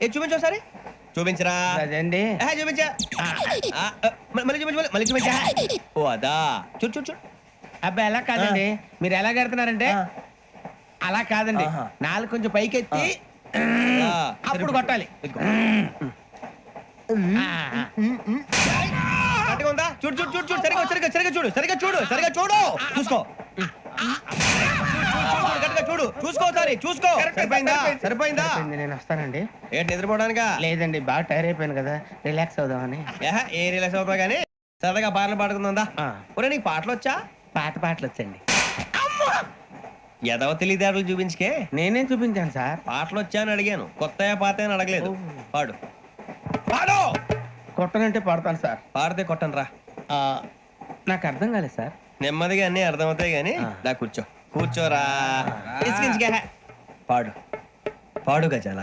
ఏ చూపించు ఒకసారి. చూపించరా. అదండి. చూపించా. మళ్ళీ చూపించు, మళ్ళీ చూపించా. ఓ అదా. చూడు చూడు చూడు. అబ్బాయి ఎలా కాదండి, మీరు ఎలా కడుతున్నారంటే అలా కాదండి, నాలుగు కొంచెం పైకెత్తి అప్పుడు కొట్టాలి. కరెక్ట్గా ఉందా? చూడు చూడు చూడు చూడు. సరిగా సరిగా సరిగా చూడు, సరిగా చూడు, సరిగా చూడు. చూసుకో, చూడు, చూసుకో సారి, చూసుకో. సరిపోయిందా? సరిపోయిందా? నేను వస్తానండి. ఏంటి నిద్రపోవడానికా? లేదండి, బాగా టైర్ అయిపోయాను కదా, రిలాక్స్ అవుదామని. ఏ రిలాక్స్ అవుతావు కానీ సరదాగా పాటలు పాడుకుందా? ఒరే నీకు పాటలు వచ్చా? పాటలు వచ్చండి. ఎదవ తెలివితేటలు చూపించుకే. నేనేం చూపించాను సార్? పాటలు వచ్చా అని అడిగాను, కొత్త పాత అని అడగలేదు. పాడు పాడు. కొట్టనంటే పాడతాను సార్. పాడితే కొట్టను రా. నాకు అర్థం కాలేదు సార్. నెమ్మదిగా అన్ని అర్థమవుతాయి గానీ దా కూర్చో. కూర్చోరా. పాడు పాడు గజాల.